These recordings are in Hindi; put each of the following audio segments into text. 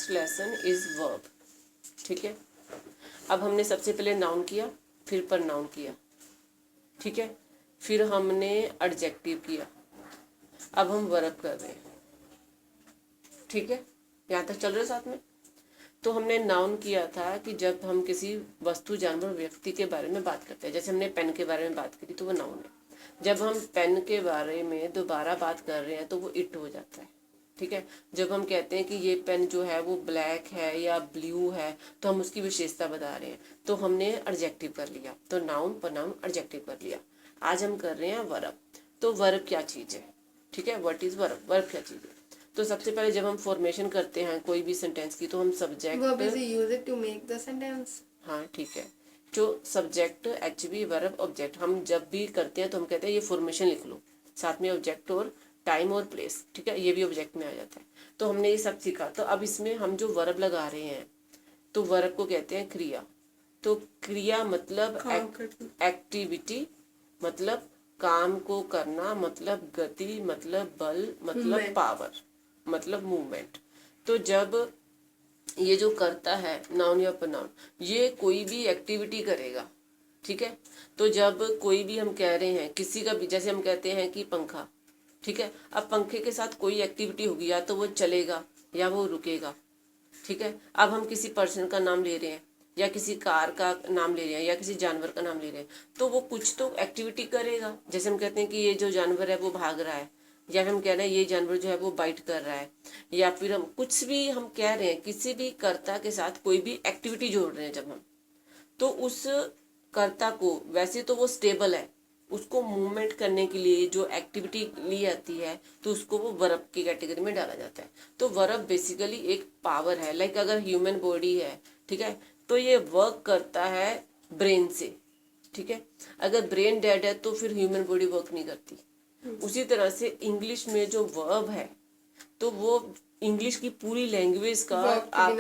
First lesson is verb. ठीक है, अब हमने सबसे पहले नाउन किया, फिर प्रनाउन किया, ठीक है, फिर हमने एडजेक्टिव किया, अब हम वर्ब कर रहे हैं। ठीक है, यहाँ तक चल रहे साथ में। तो हमने नाउन किया था कि जब हम किसी वस्तु, जानवर, व्यक्ति के बारे में बात करते हैं, जैसे हमने पेन के बारे में बात करी तो वो नाउन है। जब हम पेन के बारे में दोबारा बात कर रहे हैं तो वो इट हो जाता है। ठीक है, जब हम कहते हैं कि ये पेन जो है वो ब्लैक है या ब्लू है तो हम उसकी विशेषता बता रहे हैं, तो हमने एडजेक्टिव कर लिया। तो नाउन, प्रनाउन, एडजेक्टिव कर लिया। आज हम कर रहे हैं वर्ब। तो वर्ब क्या चीज़ है? ठीक है, व्हाट इज वर्ब? वर्ब क्या चीज़ है? तो सबसे पहले जब हम फॉर्मेशन करते हैं कोई भी सेंटेंस की तो हम subject, verb is used to make the sentence। हाँ ठीक है, जो सब्जेक्ट, एचवी, वर्ब, ऑब्जेक्ट हम जब भी करते हैं तो हम कहते हैं ये फॉर्मेशन लिख लो, साथ में ऑब्जेक्ट और टाइम और प्लेस। ठीक है, ये भी ऑब्जेक्ट में आ जाता है। तो हमने ये सब सीखा। तो अब इसमें हम जो वर्ब लगा रहे हैं तो वर्ब को कहते हैं क्रिया। तो क्रिया मतलब एक्टिविटी, मतलब काम को करना, मतलब गति, मतलब बल, मतलब पावर, मतलब मूवमेंट। तो जब ये जो करता है नाउन या प्रनाउन, ये कोई भी एक्टिविटी करेगा। ठीक है, तो जब कोई भी हम कह रहे हैं किसी का भी, जैसे हम कहते हैं कि पंखा, ठीक है, अब पंखे के साथ कोई एक्टिविटी होगी, या तो वो चलेगा या वो रुकेगा। ठीक है, अब हम किसी पर्सन का नाम ले रहे हैं या किसी कार का नाम ले रहे हैं या किसी जानवर का नाम ले रहे हैं तो वो कुछ तो एक्टिविटी करेगा। जैसे हम कहते हैं कि ये जो जानवर है वो भाग रहा है, या फिर हम कह रहे हैं ये जानवर जो है वो बाइट कर रहा है, या फिर हम कुछ भी हम कह रहे हैं, किसी भी कर्ता के साथ कोई भी एक्टिविटी जोड़ रहे हैं जब हम, तो उस कर्ता को, वैसे तो वो स्टेबल है, उसको मूवमेंट करने के लिए जो एक्टिविटी ली जाती है तो उसको वो वर्ब की कैटेगरी में डाला जाता है। तो वर्ब बेसिकली एक पावर है। लाइक अगर ह्यूमन बॉडी है, ठीक है, तो ये वर्क करता है ब्रेन से। ठीक है, अगर ब्रेन डेड है तो फिर ह्यूमन बॉडी वर्क नहीं करती। उसी तरह से इंग्लिश में जो वर्ब है तो वो इंग्लिश की पूरी लैंग्वेज का आप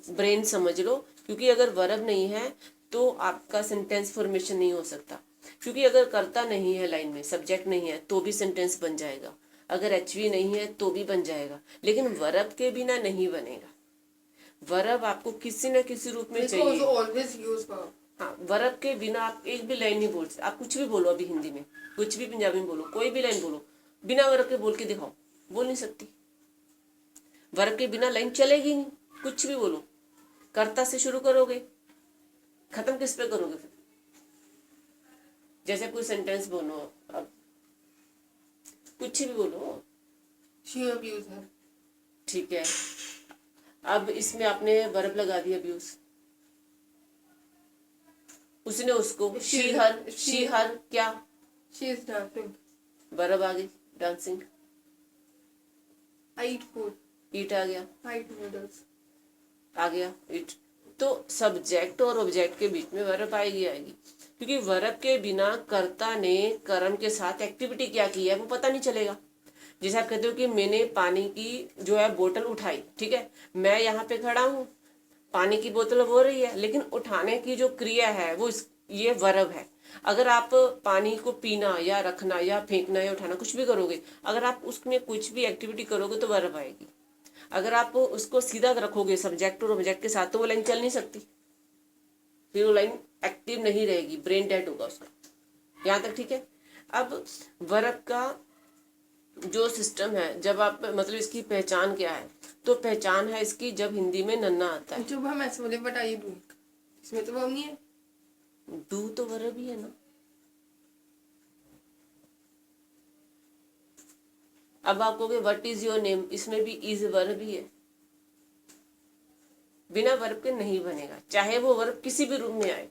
ब्रेन समझ लो, क्योंकि अगर वर्ब नहीं है तो आपका सेंटेंस फॉर्मेशन नहीं हो सकता। क्योंकि अगर कर्ता नहीं है लाइन में, सब्जेक्ट नहीं है, तो भी सेंटेंस बन जाएगा। अगर एचवी नहीं है तो भी बन जाएगा, लेकिन वर्ब के बिना नहीं बनेगा। वर्ब आपको किसी न किसी रूप में चाहिए। हाँ, वर्ब के बिना आप एक भी लाइन नहीं बोल सकते। आप कुछ भी बोलो, अभी हिंदी में कुछ भी, पंजाबी में बोलो, कोई भी लाइन बोलो, बिना वर्ब के बोल के दिखाओ, बोल नहीं सकती। वर्ब के बिना लाइन चलेगी नहीं। कुछ भी बोलो, कर्ता से शुरू करोगे, खत्म किस पे करोगे फिर? जैसे कोई सेंटेंस बोलो, अब कुछ भी बोलो, ठीक है, अब इसमें आपने वर्ब लगा दिया अब्यूज, उसने उसको, शी हर क्या, शी इज डांसिंग, वर्ब आ गई डांसिंग। आई ईट फूड, ईट आ गया, आई ईट नूडल्स आ गया ईट। तो सब्जेक्ट और ऑब्जेक्ट के बीच में वर्ब आएगी, क्योंकि वर्ब के बिना कर्ता ने कर्म के साथ एक्टिविटी क्या की है वो पता नहीं चलेगा। जैसे आप कहते हो कि मैंने पानी की जो है बोतल उठाई, ठीक है, मैं यहाँ पे खड़ा हूँ, पानी की बोतल हो रही है, लेकिन उठाने की जो क्रिया है वो ये वर्ब है। अगर आप पानी को पीना या रखना या फेंकना या उठाना कुछ भी करोगे, अगर आप उसमें कुछ भी एक्टिविटी करोगे तो वर्ब आएगी। अगर आप उसको सीधा रखोगे सब्जेक्ट और ऑब्जेक्ट के साथ तो वो लाइन चल नहीं सकती, फिर वो लाइन एक्टिव नहीं रहेगी, ब्रेन डेड होगा उसका। यहाँ तक ठीक है। अब वर्ब का जो सिस्टम है, जब आप, मतलब इसकी पहचान क्या है, तो पहचान है इसकी जब हिंदी में नन्ना आता है। जब हम ऐसे बोले बट आई डू, इसमें तो वर्ब नहीं है। डू तो वर्ब ही है ना। अब आप कहोगे व्हाट इज योर नेम, इसमें भी इज वर्ब ही है। बिना वर्ब के नहीं बनेगा, चाहे वो वर्ब किसी भी रूप में आए।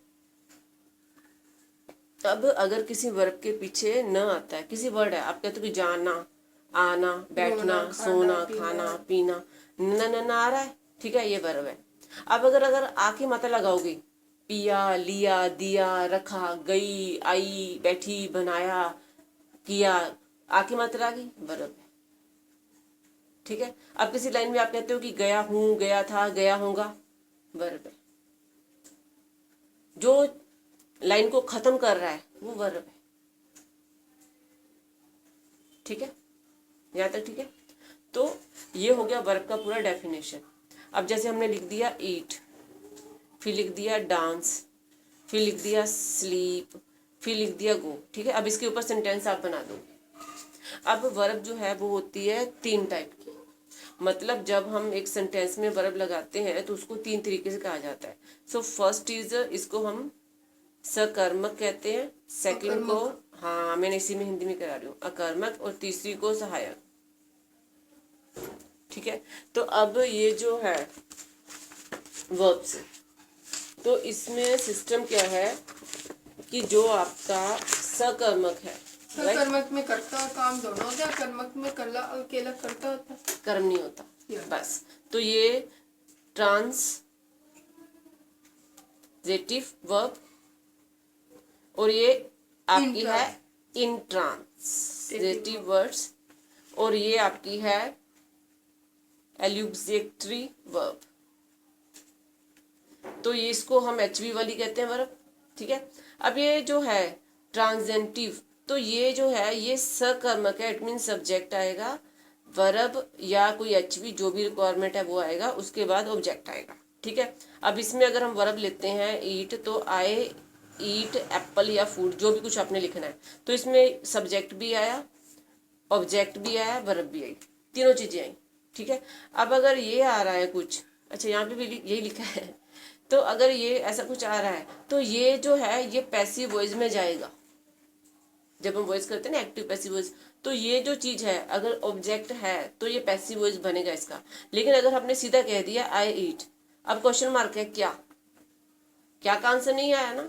अब अगर किसी वर्ब के पीछे न आता है, किसी वर्ड है, आप कहते हो कि जाना, आना, बैठना, सोना, खाना, पीना, न आ रहा है, ठीक है, ये वर्ब है। अब अगर आके मात्रा लगाओगे, पिया, लिया, दिया, रखा, गई, आई, बैठी, बनाया, किया, आके मात्रा आ गई, वर्ब है। ठीक है, अब किसी लाइन में आप कहते हो कि गया हूं, गया था, गया होगा, वर्ब है। जो लाइन को खत्म कर रहा है वो वर्ब है। ठीक है, यहाँ तक ठीक है। तो ये हो गया वर्ब का पूरा डेफिनेशन। अब जैसे हमने लिख दिया ईट, फिर लिख दिया डांस, फिर लिख दिया स्लीप, फिर लिख दिया गो, ठीक है। अब इसके ऊपर सेंटेंस आप बना दो। अब वर्ब जो है वो होती है 3 टाइप की, मतलब जब हम एक सेंटेंस में वर्ब लगाते हैं तो उसको 3 तरीके से कहा जाता है। सो फर्स्ट इज, इसको हम सकर्मक कहते हैं, सेकंड को, हाँ मैंने इसी में हिंदी में करा रही हूँ, अकर्मक, और तीसरी को सहायक, ठीक है। तो अब ये जो है वर्ब्स, तो इसमें सिस्टम क्या है कि जो आपका सकर्मक है, राइट, कर्मक में कर्ता काम दोनों होता है, कर्मक में कल्ला अकेला कर्ता होता है, कर्म नहीं होता, Yeah. बस। तो ये ट्रांसजेटिव वर्ब, और ये आपकी है इंट्रांसजेटिव वर्ड्स, और ये आपकी है एल्यूजेक्टरी वर्ब। तो ये इसको हम एचवी वाली कहते हैं वर्ब, ठीक है। अब ये जो है ट्रांजेंटिव, तो ये जो है ये सकर्मक है, इट मीन सब्जेक्ट आएगा, वर्ब या कोई एचवी जो भी रिक्वायरमेंट है वो आएगा, उसके बाद ऑब्जेक्ट आएगा, ठीक है। अब इसमें अगर हम वर्ब लेते हैं ईट, तो आए ईट एप्पल या फूड, जो भी कुछ आपने लिखना है, तो इसमें सब्जेक्ट भी आया, ऑब्जेक्ट भी आया, वर्ब भी आई, तीनों चीजें आई, ठीक है। अब अगर ये आ रहा है कुछ, अच्छा यहाँ पे भी यही लिखा है, तो अगर ये ऐसा कुछ आ रहा है तो ये जो है ये पैसिव वॉइस में जाएगा। जब हम वॉइस करते हैं ना एक्टिव पैसिव वॉइस, तो ये जो चीज है अगर ऑब्जेक्ट है तो ये पैसिव वॉइस बनेगा इसका। लेकिन अगर हमने सीधा कह दिया आई ईट, अब क्वेश्चन मार्क है क्या, क्या का आंसर नहीं आया ना,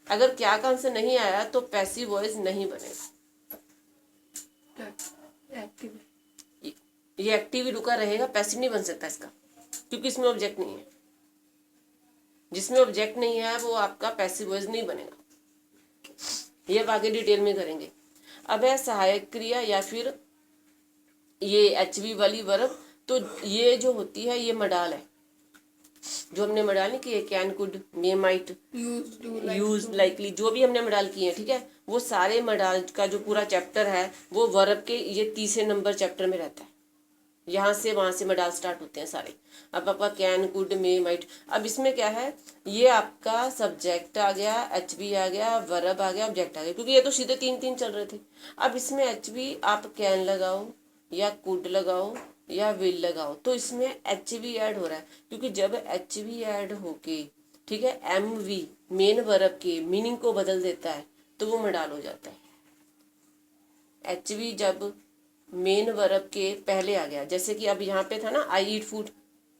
अगर क्या का आंसर नहीं आया तो पैसिव वॉइस नहीं बनेगा, एक्टिव, ये एक्टिव ही रुका रहेगा, पैसिव नहीं बन सकता इसका, क्योंकि इसमें ऑब्जेक्ट नहीं है। जिसमें ऑब्जेक्ट नहीं है वो आपका पैसिव वॉइस नहीं बनेगा, ये अब आगे डिटेल में करेंगे। अब है सहायक क्रिया या फिर ये एचवी वाली वर्ब, तो ये जो होती है ये मडाल है, जो हमने मडाल नहीं किए, can, could, may, might, use, likely, जो भी हमने मडाल किए हैं, ठीक है, वो सारे मडाल का जो पूरा चैप्टर है वो वर्ब के ये तीसरे नंबर चैप्टर में रहता है, यहाँ से वहां से मडाल स्टार्ट होते हैं सारे। अब आपका कैन, कुड, मे, माइट, अब इसमें क्या है, ये आपका सब्जेक्ट आ गया, एचवी आ गया, वर्ब आ गया, ऑब्जेक्ट आ गया, क्योंकि ये तो सीधे 3-3 चल रहे थे। अब इसमें एचवी आप कैन लगाओ या कुड लगाओ या विल लगाओ, तो इसमें एचवी ऐड हो रहा है, क्योंकि जब एचवी ऐड होके, ठीक है, एमवी मेन वर्ब के मीनिंग को बदल देता है तो वो मडाल हो जाता है। एचवी जब मेन वर्ब के पहले आ गया, जैसे कि अब यहाँ पे था ना आई ईट फूड,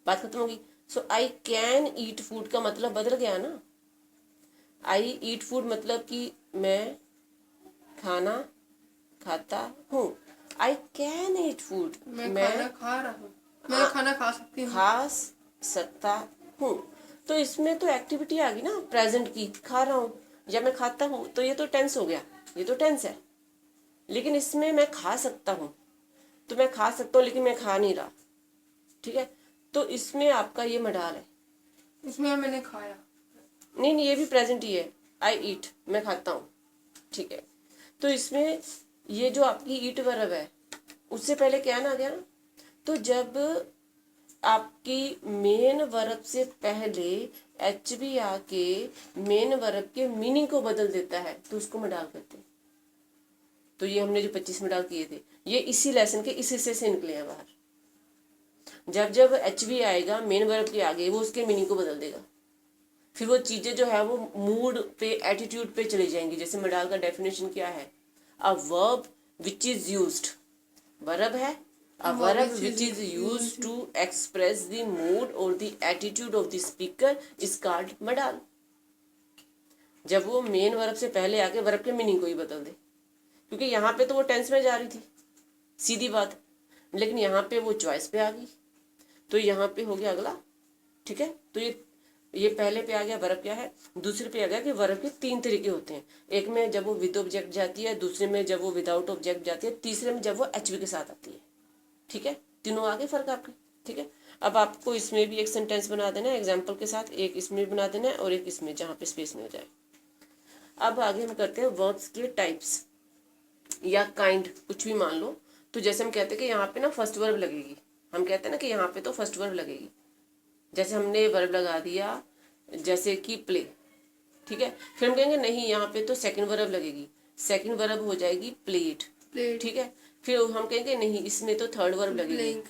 बात खत्म होगी। सो आई कैन ईट फूड का मतलब बदल गया ना, आई ईट फूड मतलब कि मैं खाना खाता हूँ, आई कैन ईट फूड मैं खाना खा रहा हूँ, मैं खाना खा सकती हूँ, खा सकता हूँ, तो इसमें तो एक्टिविटी आ गई ना प्रेजेंट की, खा रहा हूँ या मैं खाता हूँ, तो ये तो टेंस हो गया, ये तो टेंस है। लेकिन इसमें मैं खा सकता हूँ, तो मैं खा सकता हूँ लेकिन मैं खा नहीं रहा, ठीक है, तो इसमें आपका ये मडाल है। इसमें मैंने खाया, नहीं ये भी प्रेजेंट ही है, आई ईट, मैं खाता हूँ, ठीक है। तो इसमें ये जो आपकी ईट वर्ब है उससे पहले क्या ना आ गया ना, तो जब आपकी मेन वर्ब से पहले एचवी आके मेन वर्ब के मीनिंग को बदल देता है तो उसको मडाल कहते हैं। तो ये हमने जो 25 मडाल किए थे ये इसी लेसन के इस हिस्से से निकले हैं बाहर। जब जब एचवी आएगा मेन वर्ब के आगे वो उसके मीनिंग को बदल देगा, फिर वो चीजें जो है वो मूड पे, एटीट्यूड पे चली जाएंगी। जैसे मडाल का डेफिनेशन क्या है, a verb which is used, verb है, a verb which is used to express the mood और the attitude of the speaker is called modal. जब वो मेन वर्ब से पहले आके वर्ब के मीनिंग को ही बदल दे, क्योंकि यहाँ पे तो वो टेंस में जा रही थी सीधी बात, लेकिन यहाँ पे वो चॉइस पे आ गई, तो यहाँ पे हो गया अगला, ठीक है। तो ये पहले पे आ गया वर्ब क्या है, दूसरे पे आ गया कि वर्ब के 3 तरीके होते हैं, एक में जब वो विद ऑब्जेक्ट जाती है, दूसरे में जब वो विदाउट ऑब्जेक्ट जाती है, तीसरे में जब वो एचवी के साथ आती है, ठीक है। तीनों आगे फर्क आपके, ठीक है। अब आपको इसमें भी एक सेंटेंस बना देना है एग्जाम्पल के साथ, एक इसमें भी बना देना है और एक इसमें जहाँ पे स्पेस में हो जाए। अब आगे हम करते हैं वर्ब्स के टाइप्स या काइंड, कुछ भी मान लो। तो जैसे हम कहते हैं कि यहाँ पे ना फर्स्ट वर्ब लगेगी, हम कहते हैं ना कि यहाँ पे तो फर्स्ट वर्ब लगेगी, जैसे हमने वर्ब लगा दिया जैसे कि प्ले, ठीक है, फिर हम कहेंगे नहीं यहाँ पे तो सेकंड वर्ब लगेगी, सेकंड वर्ब हो जाएगी प्लेड, प्लेड, ठीक है, फिर हम कहेंगे नहीं इसमें तो थर्ड वर्ब लगेगी, प्लेइंग,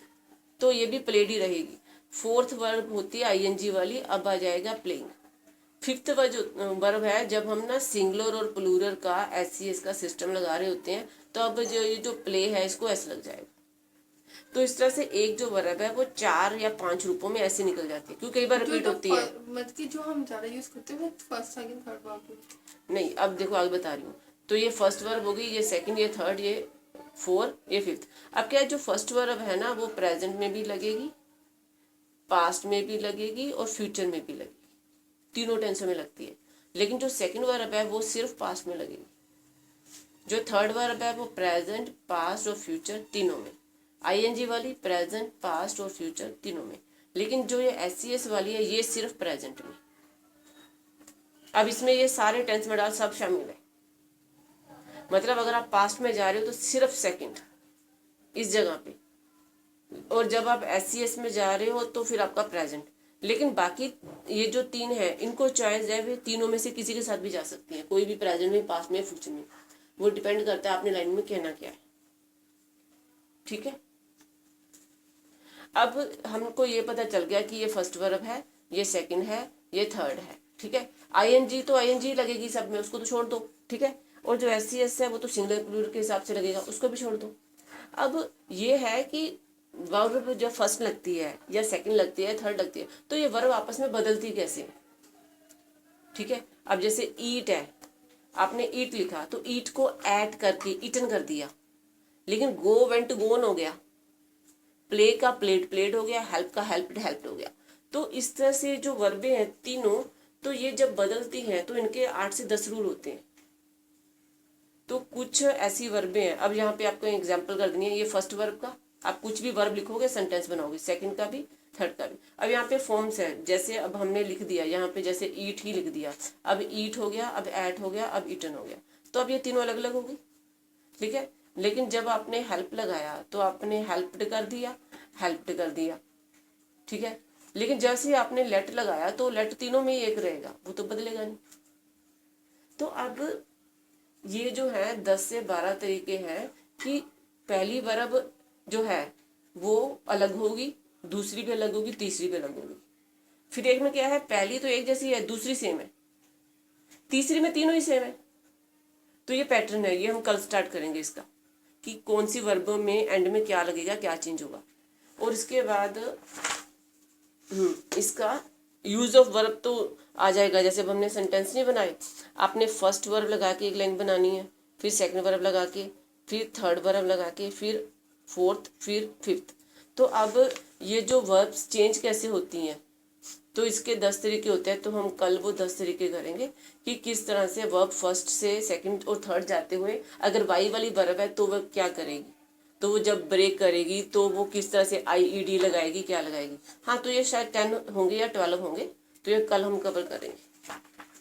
तो ये भी प्लेड ही रहेगी। फोर्थ वर्ब होती है आईएनजी वाली, अब आ जाएगा प्लेइंग। फिफ्थ वर्ब है जब हम ना सिंगुलर और प्लूरल का एससीएस का सिस्टम लगा रहे होते हैं, तो अब जो ये जो प्ले है इसको ऐसे लग जाएगा। तो इस तरह से एक जो वर्ब है वो 4 या 5 रूपों में ऐसे निकल जाती है, क्योंकि कई बार रिपीट होती है। मतलब कि जो हम ज्यादा यूज करते हैं फर्स्ट सेकंड थर्ड वर्ब। नहीं, अब देखो आगे बता रही हूँ। तो ये फर्स्ट वर्ब होगी, ये सेकंड, ये थर्ड, ये फोर्थ, ये फिफ्थ। अब क्या है, जो फर्स्ट वर्ब है ना वो प्रेजेंट में भी लगेगी, पास्ट में भी लगेगी और फ्यूचर में भी लगेगी, तीनों टेंस में लगती है। लेकिन जो सेकंड वर्ब है वो सिर्फ पास्ट में लगेगी। जो थर्ड वर्ब है वो प्रेजेंट, पास्ट और फ्यूचर तीनों में। आईएनजी वाली प्रेजेंट, पास्ट और फ्यूचर तीनों में। लेकिन जो ये एससीएस वाली है ये सिर्फ प्रेजेंट में। अब इसमें ये सारे टेंस में डाल सब शामिल है। मतलब अगर आप पास्ट में जा रहे हो तो सिर्फ सेकंड इस जगह पे, और जब आप एससीएस में जा रहे हो तो फिर आपका प्रेजेंट। लेकिन बाकी ये जो तीन है इनको चॉइस है, वे तीनों में से किसी के साथ भी जा सकती है, कोई भी प्रेजेंट में, पास्ट में, फ्यूचर में, वो डिपेंड करता है आपने लाइन में कहना क्या है, ठीक है। अब हमको ये पता चल गया कि ये फर्स्ट वर्ब है, ये सेकंड है, ये थर्ड है, ठीक है। आईएनजी तो आईएनजी लगेगी सब में, उसको तो छोड़ दो, ठीक है। और जो एससीएस है वो तो सिंगुलर प्लूरल के हिसाब से लगेगा, उसको भी छोड़ दो। अब ये है कि वर्ब जब फर्स्ट लगती है या सेकंड लगती है, थर्ड लगती है, तो ये वर्ब आपस में बदलती कैसे, ठीक है। अब जैसे ईट है, आपने ईट लिखा तो ईट को ऐड करके ईटन कर दिया, लेकिन गो वेंट गोन हो गया, प्ले का प्लेड प्लेड हो गया, हेल्प का हेल्प्ड हेल्प्ड हो गया। तो इस तरह से जो वर्बें हैं तीनों, तो ये जब बदलती हैं तो इनके 8 से 10 रूल होते हैं। तो कुछ ऐसी वर्बें हैं, अब यहाँ पे आपको एग्जांपल कर देनी है। ये फर्स्ट वर्ब का आप कुछ भी वर्ब लिखोगे सेंटेंस बनाओगे, सेकंड का भी, थर्ड का भी। अब यहाँ पे फॉर्म्स है, जैसे अब हमने लिख दिया यहाँ पे, जैसे ईट ही लिख दिया, अब ईट हो गया, अब ऐट हो गया, अब ईटन हो गया। तो अब ये तीनों अलग अलग हो गई, ठीक है। लेकिन जब आपने हेल्प लगाया तो आपने हेल्प्ड कर दिया, हेल्प्ड कर दिया, ठीक है। लेकिन जैसे ही आपने लेट लगाया तो लेट तीनों में ही एक रहेगा, वो तो बदलेगा नहीं। तो अब ये जो है 10 से 12 तरीके हैं कि पहली वर्ब जो है वो अलग होगी, दूसरी भी अलग होगी, तीसरी भी अलग होगी। फिर एक में क्या है, पहली तो एक जैसी है, दूसरी सेम है, तीसरी में तीनों ही सेम है। तो ये पैटर्न है, ये हम कल स्टार्ट करेंगे इसका, कि कौन सी वर्बों में एंड में क्या लगेगा, क्या चेंज होगा। और इसके बाद इसका यूज ऑफ वर्ब तो आ जाएगा। जैसे अब हमने सेंटेंस नहीं बनाए, आपने फर्स्ट वर्ब लगा के एक लाइन बनानी है, फिर सेकंड वर्ब लगा के, फिर थर्ड वर्ब लगा के, फिर फोर्थ, फिर फिफ्थ। तो अब ये जो वर्ब्स चेंज कैसे होती हैं, तो इसके 10 तरीके होते हैं। तो हम कल वो 10 तरीके करेंगे कि किस तरह से वर्ब फर्स्ट से सेकंड और थर्ड जाते हुए, अगर वाई वाली वर्ब है तो वह क्या करेगी, तो वो जब ब्रेक करेगी तो वो किस तरह से IED लगाएगी, क्या लगाएगी। हाँ, तो ये शायद 10 होंगे या 12 होंगे, तो ये कल हम कवर करेंगे।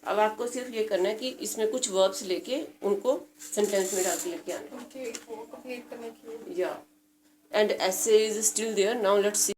अब आपको सिर्फ ये करना है कि इसमें कुछ वर्ब्स लेके उनको सेंटेंस में डाल के लेके आना, कंप्लीट करने के लिए। या and essay is still there, now let's see